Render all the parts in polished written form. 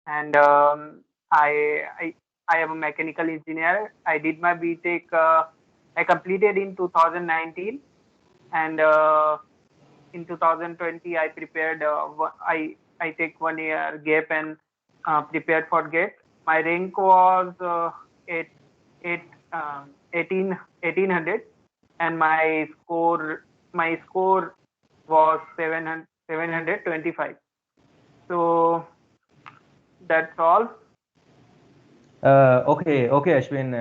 and I am a mechanical engineer. I did my BTech. I completed in 2019, and in 2020 I prepared. I take 1 year gap and prepared for GATE. My rank was eight, eight, 1800, and my score was 725. So that's all. Okay okay Ashwin,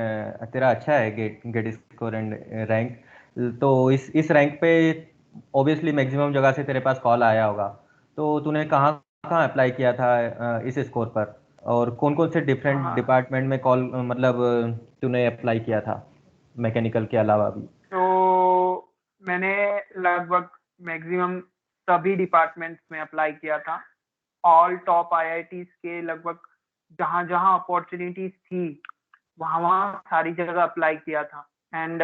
तेरा अच्छा है GATE GATE score and rank. तो इस rank पे obviously maximum जगह से तेरे पास call आया होगा। तो तूने कहाँ कहाँ अप्लाई किया था इस स्कोर पर, और कौन कौन से डिफरेंट हाँ, डिपार्टमेंट में कॉल मतलब तूने अप्लाई किया था मैकेनिकल के अलावा भी? तो मैंने लगभग मैक्सिमम सभी डिपार्टमेंट्स में अप्लाई किया था। ऑल टॉप आईआईटीज के लगभग जहां जहां अपॉर्चुनिटीज थी वहां वहां सारी जगह अप्लाई किया था। एंड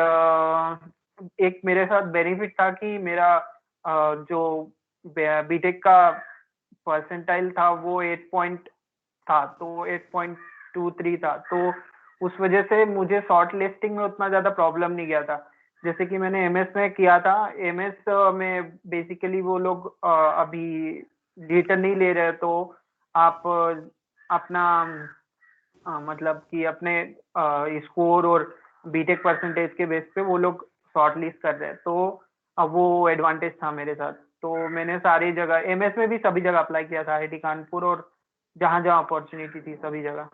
एक मेरे साथ बेनिफिट था कि मेरा जो बीटेक का परसेंटाइल था वो 8 था, तो 8.23 था। तो उस वजह से मुझे शॉर्ट लिस्टिंग में उतना ज्यादा प्रॉब्लम नहीं गया था। जैसे कि मैंने एमएस में किया था। एमएस में बेसिकली वो लोग अभी रिटर्न नहीं ले रहे, तो आप अपना मतलब कि अपने स्कोर और बीटेक परसेंटेज के बेस पे वो लोग शॉर्ट लिस्ट कर रहे हैं। तो अब वो एडवांटेज था मेरे साथ। तो मैंने सारी जगह एमएस में भी सभी जगह अप्लाई किया था, आईआईटी कानपुर और जहां जहां अपॉर्चुनिटी थी सभी जगह।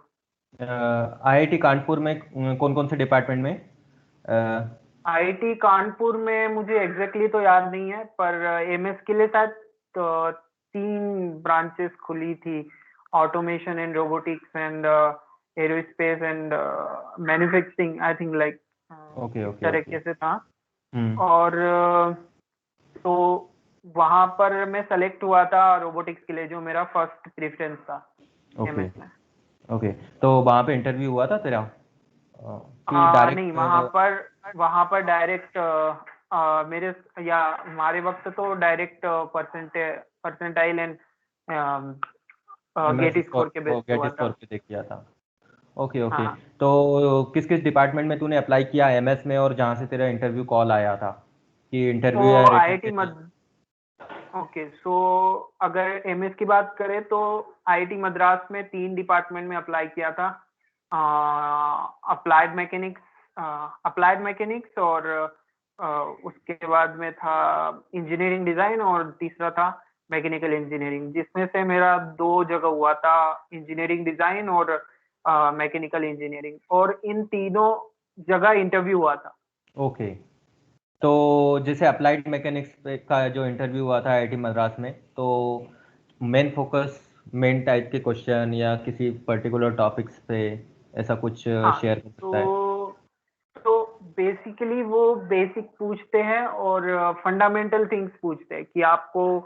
आईआईटी कानपुर में कौन कौन से डिपार्टमेंट में? आईआईटी कानपुर में मुझे एग्जैक्टली तो याद नहीं है, पर एमएस के लिए शायद तो 3 ब्रांचेस खुली थी। Automation and robotics and aerospace and manufacturing, I think, like okay इस ओके ओके। तरीके से था। हम्म। और तो वहां पर मैं सेलेक्ट हुआ था रोबोटिक्स के लिए, जो मेरा फर्स्ट प्रेफरेंस था ओके एमएस में। ओके। तो वहाँ पे इंटरव्यू हुआ था तेरा कि नहीं, डायरेक्ट? वहां पर डायरेक्ट मेरे या हमारे वक्त तो direct percentile and MS GATE score score के बेस को पे गेट हुआ स्कोर था। पे देख किया था। Okay okay. हाँ। तो किस किस डिपार्टमेंट में तूने अप्लाई किया एमएस में, और जहाँ से तेरा इंटरव्यू कॉल आया था कि तो इंटरव्यू या रिटर्न आईआईटी के लिए? मद ओके, सो अगर एमएस की बात करें तो आईआईटी मद्रास में 3 डिपार्टमेंट में अप्लाई किया था। अप्लाइड मैकेनिक्स और उसके बाद में था इंजीनियरिंग डिजाइन, और तीसरा था मैकेनिकल इंजीनियरिंग, जिसमें से मेरा 2 जगह हुआ था, इंजीनियरिंग डिजाइन और मैकेनिकल इंजीनियरिंग, और इन तीनों जगह इंटरव्यू हुआ था। ओके। तो जैसे अप्लाइड मैकेनिक्स का जो इंटरव्यू हुआ था आईआईटी मद्रास में, तो मेन फोकस, मेन टाइप के क्वेश्चन या किसी पर्टिकुलर टॉपिक्स पे ऐसा कुछ हाँ, शेयर कर सकता है? तो बेसिकली वो बेसिक पूछते हैं और फंडामेंटल थिंग्स पूछते हैं कि आपको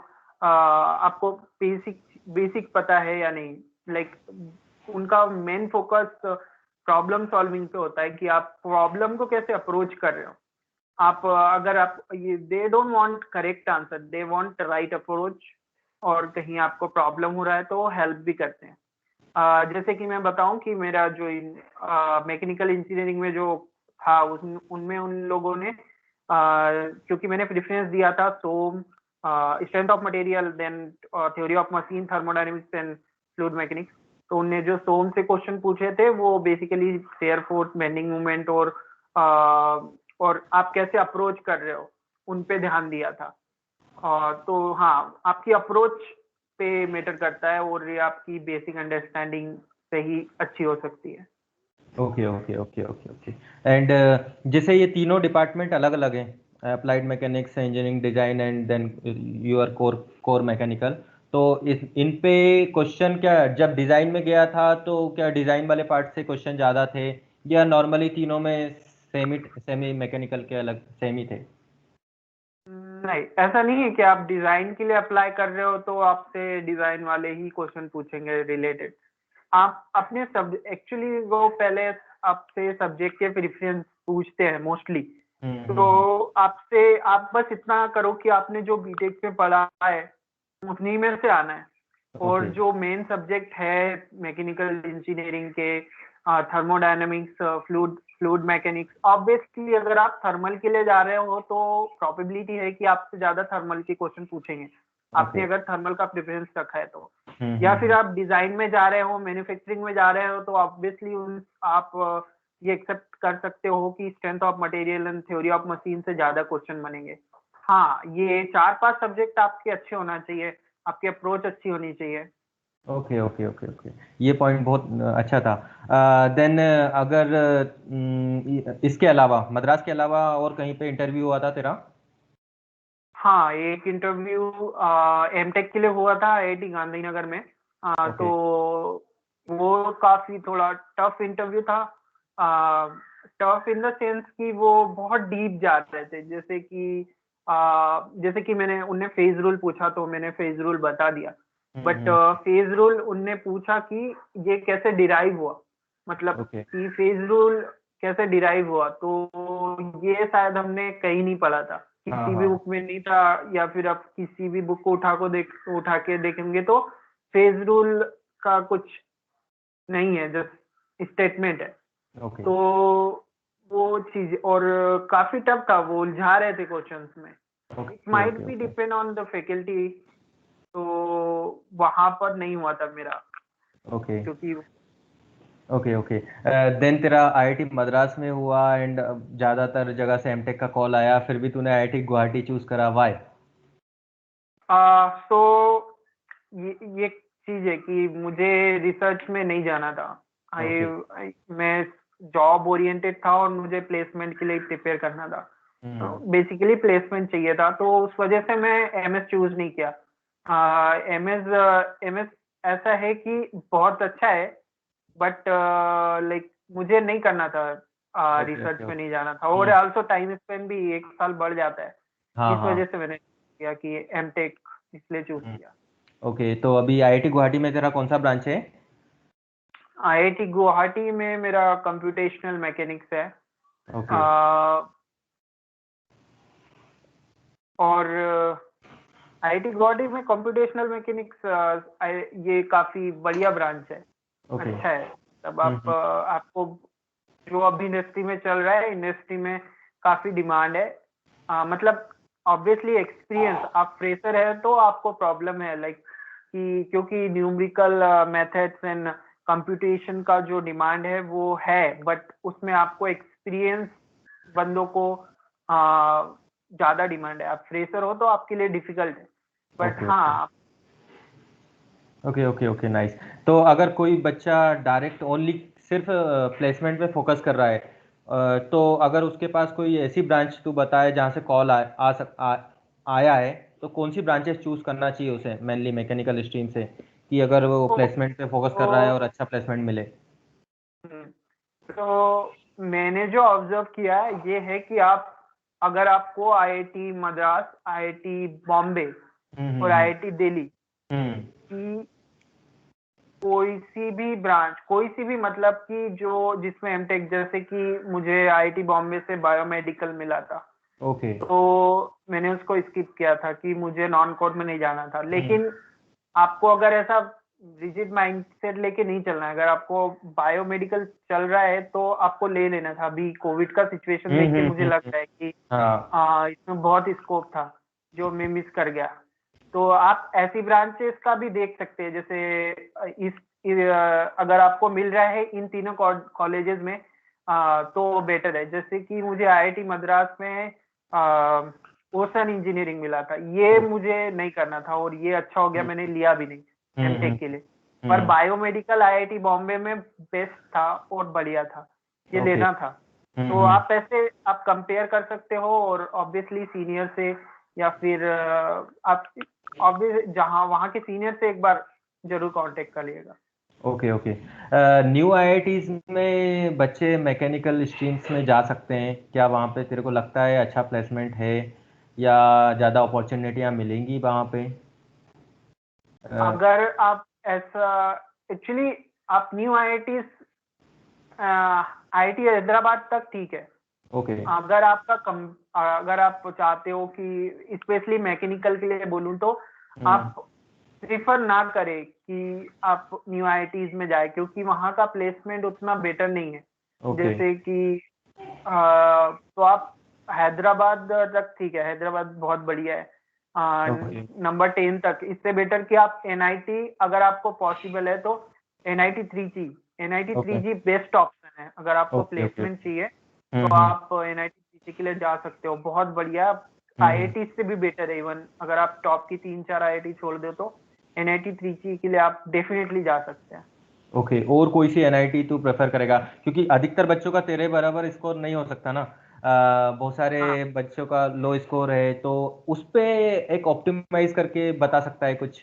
बेसिक बेसिक पता है या नहीं। लाइक उनका मेन फोकस प्रॉब्लम सॉल्विंग पे होता है कि आप प्रॉब्लम को कैसे अप्रोच कर रहे हो। अगर आप ये they don't want correct answer, they want right approach. और कहीं आपको प्रॉब्लम हो रहा है तो हेल्प भी करते हैं। जैसे कि मैं बताऊं कि मेरा जो मैकेनिकल इंजीनियरिंग में जो था उनमें उन लोगों ने क्योंकि मैंने प्रेफरेंस दिया था SOM, strength of material, then theory of machine, thermodynamics and fluid mechanics. तो उनने जो सोम से क्वेश्चन पूछे थे वो basically shear force, bending movement और आप कैसे अप्रोच कर रहे हो उन पे ध्यान दिया था। तो हाँ, आपकी अप्रोच पे मैटर करता है, और ये आपकी बेसिक अंडरस्टैंडिंग से ही अच्छी हो सकती है। Okay okay okay okay okay. And जैसे ये तीनों डिपार्टमेंट अलग अलग हैं, applied mechanics, engineering design and then your core core mechanical. तो इस इन पे क्वेश्चन क्या, जब डिजाइन में गया था तो क्या डिजाइन वाले पार्ट से क्वेश्चन ज़्यादा थे, या नॉर्मली तीनों में सेमी मैकेनिकल के अलग सेम ही थे? नहीं, ऐसा नहीं है कि आप डिजाइन के लिए अप्लाई कर रहे हो तो आपसे डिजाइन वाले ही क्वेश्चन पूछेंगे रिलेटेड। आप अपने सब एक्चुअली वो पहले आपसे सब्जेक्ट के प्रेफरेंस पूछते हैं मोस्टली। तो हम्म। आपसे आप बस इतना करो कि आपने जो बीटेक में पढ़ा है उन्हीं में से आना है। और ओके। जो मेन सब्जेक्ट है मैकेनिकल इंजीनियरिंग के, thermodynamics, fluid fluid mechanics, obviously अगर आप थर्मल के लिए जा रहे हो तो प्रोबेबिलिटी है कि आपसे ज्यादा थर्मल के क्वेश्चन पूछेंगे, आपने ओके। अगर थर्मल का प्रेफरेंस रखा है तो। या फिर आप डिजाइन में जा रहे हो, मैन्युफैक्चरिंग में जा रहे हो, तो ऑब्वियसली आप ये एक्सेप्ट कर सकते हो कि strength of material and theory of machine से ज्यादा क्वेश्चन बनेंगे। हाँ, ये 4-5 सब्जेक्ट आपके अच्छे होना चाहिए, आपकी अप्रोच अच्छी होनी चाहिए। ओके ओके ओके ओके, ये पॉइंट बहुत अच्छा था। देन अगर इसके अलावा, मद्रास के अलावा और कहीं पे इंटरव्यू हुआ था तेरा? हाँ, एक इंटरव्यू एमटेक के लिए हुआ था आईआईटी गांधीनगर में। ओके। तो वो काफी थोड़ा टफ इंटरव्यू था। टफ इन द सेंस कि वो बहुत डीप जा रहे थे, जैसे कि मैंने उनने फेज रूल पूछा तो मैंने फेज रूल बता दिया। But hmm. फेज रूल उनने पूछा कि ये कैसे डिराइव हुआ, मतलब ओके। कि फेज रूल कैसे डिराइव हुआ, तो ये शायद हमने कहीं नहीं पढ़ा था, हाँ किसी भी हाँ। बुक में नहीं था। या फिर आप किसी भी बुक को उठा के देखेंगे तो फेज रूल का कुछ नहीं है, जस्ट स्टेटमेंट है। ओके तो वो चीज, और काफी टफ था, वो उलझा रहे थे क्वेश्चंस में। It okay might okay be okay depend on the faculty. तो वहां पर नहीं हुआ था मेरा, ओके क्योंकि ओके ओके। देन तेरा आईआईटी मद्रास में हुआ एंड ज़्यादातर जगह से एमटेक का कॉल आया, फिर भी तूने आईआईटी गुवाहाटी चूज करा, वाई? तो ये चीज है कि मुझे रिसर्च में नहीं जाना था। ओके। मैं जॉब ओरिएंटेड था और मुझे प्लेसमेंट के लिए प्रिपेयर करना था। हम्म। बेसिकली प्लेसमेंट चाहिए था, तो उस वजह से मैं एमएस चूज नहीं किया। एमएस एमएस ऐसा है कि बहुत अच्छा है, बट लाइक मुझे नहीं करना था, ओके रिसर्च ओके में ओके। नहीं जाना था, और ऑल्सो टाइम स्पेंड भी 1 साल बढ़ जाता है। हाँ इस हाँ। वजह से मैंने किया कि एमटेक इसलिए चूज हम्म। किया। ओके, तो अभी आईआईटी गुवाहाटी में तेरा कौन सा ब्रांच है? आईआईटी गुवाहाटी में मेरा कंप्यूटेशनल मैकेनिक्स है। ओके। आ, और आईआईटी गुवाहाटी में कंप्यूटेशनल मैकेनिक्स ये काफी बढ़िया ब्रांच है, ओके। अच्छा है। तब आपको जो अभी इंडस्ट्री में चल रहा है, इंडस्ट्री में काफी डिमांड है। मतलब ऑब्वियसली एक्सपीरियंस, आप फ्रेशर है तो आपको प्रॉब्लम है, लाइक कि क्योंकि न्यूमेरिकल मेथड्स एंड कंप्यूटेशन का जो डिमांड है वो है, बट उसमें आपको एक्सपीरियंस बंदों को ज्यादा डिमांड है। आप फ्रेशर हो तो आपके लिए डिफिकल्ट है, बट ओके ओके हाँ। Okay okay okay, nice. तो अगर कोई बच्चा डायरेक्ट ओनली सिर्फ प्लेसमेंट पे फोकस कर रहा है, तो अगर उसके पास कोई ऐसी ब्रांच तू बताए जहाँ से कॉल आया है, तो कौन सी ब्रांचेस चूज करना चाहिए उसे, मेनली मैकेनिकल स्ट्रीम से, कि अगर वो तो, प्लेसमेंट पे फोकस कर रहा है और तो अच्छा प्लेसमेंट मिले? हम्म, तो मैंने जो ऑब्जर्व किया है ये है कि आप, अगर आपको आईआईटी मद्रास, आईआईटी बॉम्बे और हम्म। आईआईटी दिल्ली हम्म। की कोई सी भी ब्रांच, कोई सी भी, मतलब कि जो जिसमें एमटेक, जैसे कि मुझे आईआईटी बॉम्बे से बायोमेडिकल मिला था, ओके। तो मैंने उसको स्किप किया था कि मुझे नॉन कोड में नहीं जाना था। हम्म लेकिन आपको अगर ऐसा रिजिड माइंडसेट लेके नहीं चलना है, अगर आपको बायोमेडिकल चल रहा है तो आपको ले लेना था। अभी कोविड का सिचुएशन देख के मुझे लग हम्म। रहा है कि हाँ। इसमें बहुत स्कोप था जो मैं मिस कर गया। तो आप ऐसी ब्रांचेस का भी देख सकते हैं, जैसे अगर आपको मिल रहा है इन तीनों कॉलेजेस में, तो बेटर है। जैसे कि मुझे आईआईटी मद्रास में ओशन इंजीनियरिंग मिला था, ये ओके। मुझे नहीं करना था, और ये अच्छा हो गया, मैंने लिया भी नहीं हम्म। एमटेक के लिए। पर बायोमेडिकल आईआईटी बॉम्बे में बेस्ट था और बढ़िया था, ये ओके। लेना था। तो हम्म। आप ऐसे आप कंपेयर कर सकते हो, और ऑब्वियसली सीनियर से, या फिर आप ऑब्वियस जहाँ वहाँ के सीनियर से एक बार जरूर कांटेक्ट करिएगा। Okay okay. न्यू आईआईटीज में बच्चे मैकेनिकल स्ट्रीम्स में जा सकते हैं क्या? वहाँ पे तेरे को लगता है अच्छा प्लेसमेंट है, या ज़्यादा अपॉर्चुनिटियाँ मिलेंगी वहाँ पे? अगर आप ऐसा, एक्चुअली आप न्यू आईआईटी, आईआईटी हैदराबाद तक ठीक है। ओके। अगर आपका कम, अगर आप चाहते हो कि स्पेशली मैकेनिकल के लिए बोलूं तो, हम्म आप प्रिफर ना करें कि आप न्यू आईआईटीज में जाए, क्योंकि वहां का प्लेसमेंट उतना बेटर नहीं है। ओके। जैसे कि तो आप हैदराबाद तक ठीक है, हैदराबाद बहुत बढ़िया है, ओके। नंबर 10 तक। इससे बेटर कि आप एनआईटी, अगर आपको पॉसिबल है तो NIT Trichy, NIT okay. Trichy best option है। अगर आपको ओके। ओके। प्लेसमेंट चाहिए तो हम्म। आप एनआईटी त्रिची के लिए जा सकते हो, बहुत बढ़िया। हम्म। आईआईटी से भी बेटर है इवन, अगर आप टॉप की 3-4 आईआईटी छोड़ दो तो एनआईटी त्रिची के लिए आप डेफिनेटली जा सकते हैं। ओके, और कोई सी एनआईटी तू प्रेफर करेगा, क्योंकि अधिकतर बच्चों का तेरे बराबर स्कोर नहीं हो सकता ना। बहुत सारे हाँ, बच्चों का लो स्कोर है, तो उस पे एक ऑप्टिमाइज करके बता सकता है कुछ?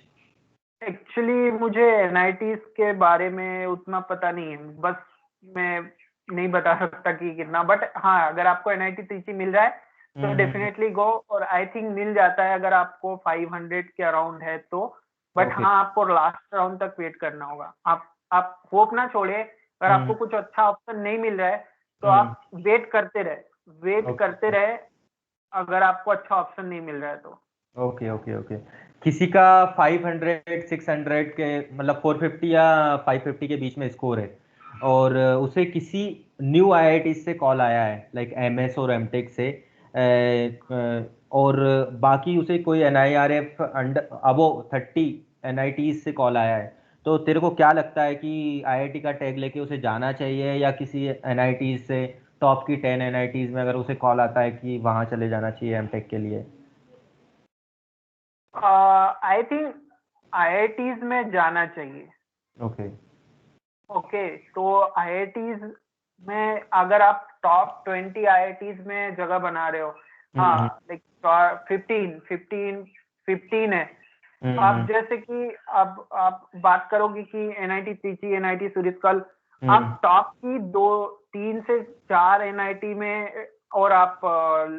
एक्चुअली मुझे एनआईटीज के बारे में उतना पता नहीं है, बस मैं नहीं बता सकता कि कितना, बट हाँ, अगर आपको एनआईटी त्रिची मिल रहा है तो हम्म। Definitely go. और आई थिंक मिल जाता है अगर आपको 500 के अराउंड है तो। But okay. हाँ, आपको लास्ट राउंड तक वेट करना होगा। आप होप ना छोड़े, अगर आपको हम्म। कुछ अच्छा ऑप्शन नहीं मिल रहा है तो हम्म। आप वेट करते रहे, वेट ओके। करते रहे, अगर आपको अच्छा ऑप्शन नहीं मिल रहा है तो। ओके। ओके। ओके। किसी का 500 600 के मतलब 450 या 550 के बीच में स्कोर है, और उसे किसी न्यू आईआईटी से कॉल आया है, लाइक एमएस और एमटेक से, और बाकी उसे कोई एनआईआरएफ अंडर अबो 30 एनआईटी से कॉल आया है, तो तेरे को क्या लगता है कि आईआईटी का टैग लेके उसे जाना चाहिए, या किसी एनआईटी से टॉप की 10 एनआईटीज में अगर उसे कॉल आता है कि वहाँ चले जाना चाहिए एमटेक के लिए? आई थिंक आईआईटीज में जाना चाहिए। ओके। ओके, तो आईआईटीज में अगर आप टॉप 20 आईआईटीज में जगह बना रहे हो, हाँ, हम्म। लाइक 15 है। हम्म। आप जैसे कि अब आप बात करोगे कि एनआईटी त्रिची, एनआईटी सूरजकल, हम्म। आप टॉप की 2 3 से 4 एनआईटी में, और आप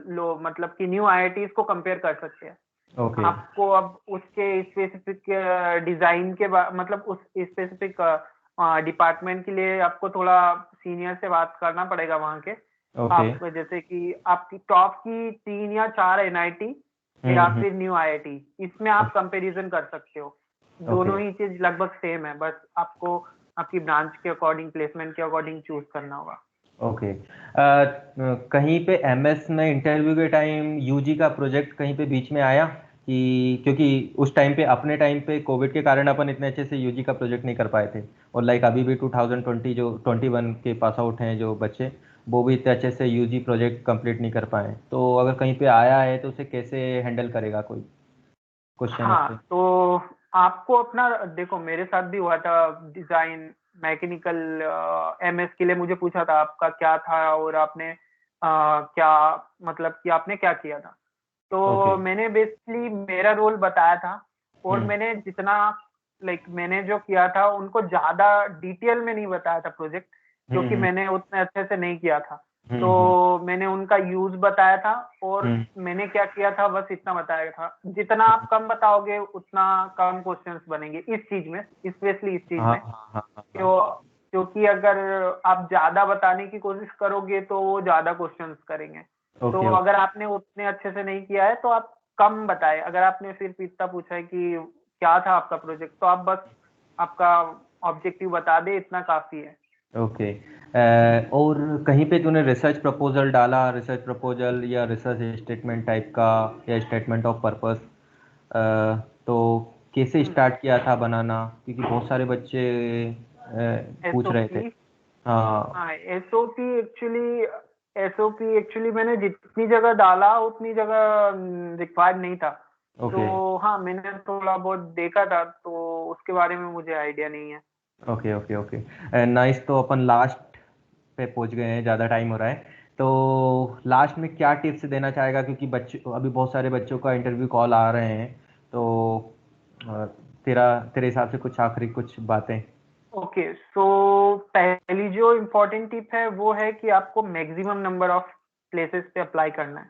लो मतलब कि न्यू आईआईटीज को कंपेयर कर सकते हैं। ओके। आपको अब उसके स्पेसिफिक डिजाइन के मतलब उस स्पेसिफिक डिपार्टमेंट के लिए आपको थोड़ा सीनियर से बात करना पड़ेगा वहां के। ओके। आप जैसे कि आपकी टॉप की 3 या 4 एनआईटी या हम्म। फिर न्यू आईआईटी, इसमें आप कंपैरिजन कर सकते हो। ओके। दोनों ही चीज लगभग सेम है, बस आपको आपकी ब्रांच के अकॉर्डिंग, प्लेसमेंट के अकॉर्डिंग चूज करना होगा। ओके। कहीं पे एमएस में इंटरव्यू के टाइम यूजी का प्रोजेक्ट कहीं पे बीच में आया कि, क्योंकि उस टाइम पे अपने टाइम पे कोविड के कारण अपन इतने अच्छे से यूजी का प्रोजेक्ट नहीं कर पाए थे, और लाइक अभी भी 2020 जो 21 के पास आउट हैं जो बच्चे, वो भी इतने अच्छे से यूजी प्रोजेक्ट कंप्लीट नहीं कर पाए, तो अगर कहीं पे आया है तो उसे कैसे हैंडल करेगा कोई क्वेश्चन उस हाँ, पे? तो आपको अपना देखो, मेरे साथ भी हुआ था। डिजाइन मैकेनिकल एमएस के लिए मुझे पूछा था आपका क्या था, और आपने क्या मतलब कि आपने क्या किया था। ओके। तो मैंने बेसिकली मेरा रोल बताया था, और हम्म। मैंने जितना मैंने जो किया था उनको ज्यादा डिटेल में नहीं बताया था प्रोजेक्ट, क्योंकि हम्म। मैंने उतने अच्छे से नहीं किया था। हम्म। हम्म। तो मैंने उनका यूज बताया था, और हम्म। मैंने क्या किया था बस इतना बताया था। जितना आप कम बताओगे उतना कम क्वेश्चंस बनेंगे इस चीज में, स्पेशली इस चीज हाँ में। हाँ हाँ हाँ हाँ। क्यों? क्योंकि अगर आप ज्यादा बताने की कोशिश करोगे तो वो ज्यादा क्वेश्चंस करेंगे। तो ओके। अगर आपने उतने अच्छे से नहीं किया है तो आप कम बताए। अगर आपने सिर्फ इतना पूछा है कि क्या था आपका प्रोजेक्ट, तो आप बस आपका ऑब्जेक्टिव बता दे, इतना काफी है। ओके। और कहीं पे तूने रिसर्च प्रपोजल डाला, रिसर्च प्रपोजल या रिसर्च स्टेटमेंट टाइप का, या स्टेटमेंट ऑफ पर्पस, तो कैसे स्टार्ट किया था बनाना, क्योंकि बहुत सारे बच्चे पूछ रहे थे। एसओपी, हाँ। हाँ, एसओपी एक्चुअली मैंने जितनी जगह डाला उतनी जगह रिक्वायर्ड नहीं था। तो ओके। हाँ, मैंने थोड़ा बहुत देखा था, तो उसके बारे में मुझे आइडिया नहीं है। ओके। ओके। ओके। नाइस, तो अपन लास्ट पे पहुंच गए हैं, ज़्यादा टाइम हो रहा है, तो लास्ट में क्या टिप्स देना चाहेगा, क्योंकि बच्चे अभी बहुत सारे बच्चों का इंटरव्यू कॉल आ रहे हैं, तो अ, तेरे हिसाब से कुछ आखिरी कुछ बातें? ओके, सो पहली जो इम्पोर्टेंट टिप है वो है कि आपको मैक्सिमम नंबर ऑफ प्लेसेस पे अप्लाई करना है।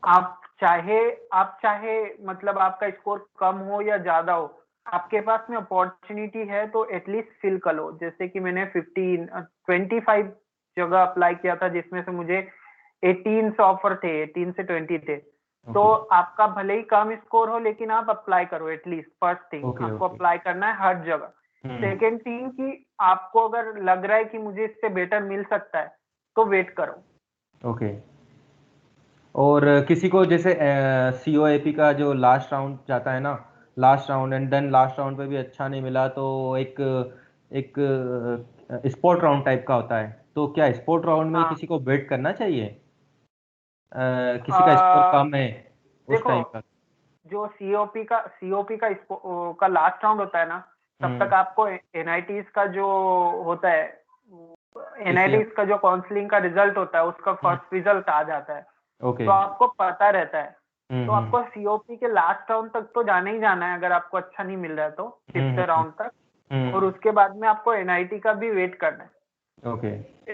आप चाहे आप चाहे मतलब आपका स्कोर कम हो या ज्यादा हो, आपके पास में अपॉर्चुनिटी है तो एटलीस्ट फिल कर लो। जैसे कि मैंने 25 जगह अप्लाई किया था, जिसमें से मुझे 18 ऑफर थे, 18 से 20 थे। तो ओके आपका भले ही कम स्कोर हो लेकिन आप अप्लाई करो एटलीस्ट। फर्स्ट थिंग ओके आपको ओके। अप्लाई करना है हर जगह। सेकेंड थिंग कि आपको अगर लग रहा है कि मुझे इससे बेटर मिल सकता है तो वेट करो। ओके। और किसी को जैसे COAP का जो लास्ट राउंड जाता है ना, last round and then last round पे भी अच्छा नहीं मिला तो एक एक स्पोर्ट राउंड टाइप का होता है, तो क्या स्पोर्ट राउंड में हाँ किसी को वेट करना चाहिए? किसी का स्कोर अ, कम है उस देखो टाइम पर? जो सीओपी का लास्ट राउंड होता है ना, तब हम्म। तक आपको एनआईटीज का जो होता है, PCM। एनआईटीज का जो काउंसलिंग का रिजल्ट होता है उसका हम्म। फर्स्ट रिजल्ट आ जाता है। ओके। तो आपको पता रहता है। तो हम्म। आपको सीओपी के लास्ट राउंड तक तो जाना ही जाना है अगर आपको अच्छा नहीं मिल रहा है तो, फिफ्थ हम्म। राउंड तक। और हम्म। उसके बाद में आपको एनआईटी का भी वेट करना है। ओके।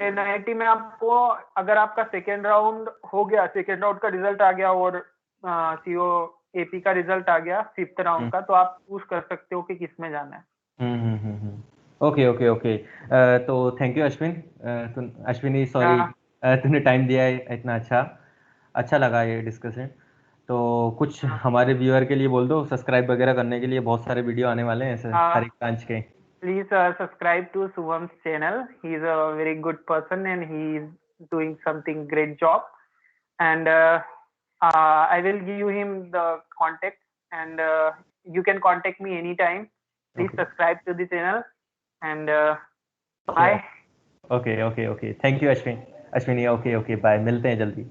एनआईटी में आपको, अगर आपका सेकेंड राउंड हो गया, सेकेंड राउंड का रिजल्ट आ गया और सीओ एपी का रिजल्ट आ गया फिफ्थ राउंड हम्म का, तो आप चूज कर सकते हो कि किस में जाना है। Okay okay okay. तो thank you Ashwin, Ashwini sorry, हाँ तूने टाइम दिया है इतना अच्छा, अच्छा लगा ये डिस्कशन। तो कुछ हमारे व्यूअर के लिए बोल दो, सब्सक्राइब वगैरह करने के लिए, बहुत सारे वीडियो आने वाले हैं ऐसे हर एक हाँ, ब्रांच के। please subscribe to Subham's channel. He's a very good person and he is doing something great job. And I will give him the contact, and you can contact me anytime. Please okay subscribe to the channel, and sure. bye. Okay okay okay, thank you Ashwin, Ashwini, okay okay bye, मिलते हैं जल्दी।